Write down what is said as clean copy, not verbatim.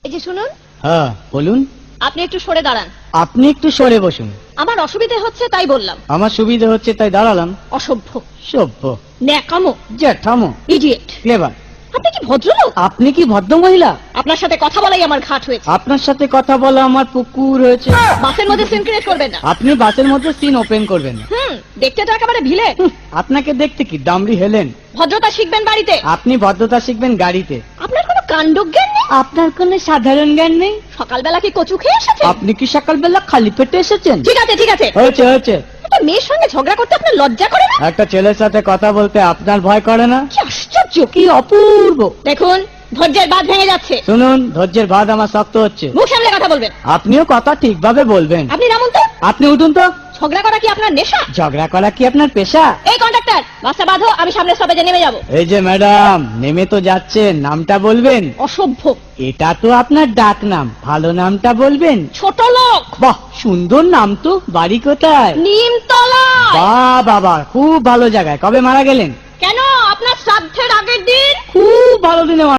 এই যে শুনুন, হ্যাঁ বলুন। আপনি একটু সরে দাঁড়ান। আপনি একটু সরে বসুন। আমার অসুবিধে হচ্ছে তাই বললাম। আমার সুবিধা হচ্ছে তাই দাঁড়ালাম। অসভ্য, সভ্য, ন্যাকামো, জ্যাঠামো, ইডিয়েট। ক্লেভার। আপনি কি ভদ্রলোক? আপনি কি ভদ্র মহিলা? আপনার সাথে কথা বলাই আমার ঘাট হয়েছে। আপনার সাথে কথা বলা আমার পুকুর হয়েছে। বাসের মধ্যে সিন ক্রিয়েট করবেন না। আপনি বাসের মধ্যে সিন ওপেন করবেন না। দেখতে তো একেবারে ভিলে। আপনাকে দেখতে কি ডামরি হেলেন? ভদ্রতা শিখবেন বাড়িতে। আপনি ভদ্রতা শিখবেন গাড়িতে। আপনার কোনো কাণ্ডজ্ঞান নেই। আপনার কোনো সাধারণ জ্ঞান নেই। সকালবেলা কি কচু খেয়ে এসেছেন? আপনি কি সকালবেলা খালি পেটে এসেছেন? ঠিক আছে ঠিক আছে, হয়েছে হয়েছে। একটা মেয়ের সঙ্গে ঝগড়া করতে আপনার লজ্জা করে না? একটা ছেলের সাথে কথা বলতে আপনার ভয় করে না? কি আশ্চর্য, কি অপূর্ব। দেখুন ধৈর্যের বাঁধ ভেঙে যাচ্ছে। শুনুন, ধৈর্যের বাঁধ আমার শক্ত হচ্ছে। মুখ সামলে কথা বলবেন। আপনিও কথা ঠিকভাবে বলবেন। আপনি নামুন তো। আপনি উঠুন তো। ঝগড়া করা কি আপনার নেশা? ঝগড়া করা কি আপনার পেশা? এই কন্ডাক্টর, বাসটা বাঁধো, আমি সামনে স্টপেজে নেমে যাব। এই যে ম্যাডাম, নেমে তো যাচ্ছেন, নামটা বলবেন। অসভ্য, এটা তো আপনার ডাক নাম, ভালো নামটা বলবেন। ছোট লোক। বাহ, সুন্দর নাম তো। বাড়ি কোথায়? নিমতলা। বাহ বাবা, খুব ভালো জায়গায়। কবে মারা গেলেন? কেন, আপনার শ্রাদ্ধের আগের দিন। খুব ভালো দিনে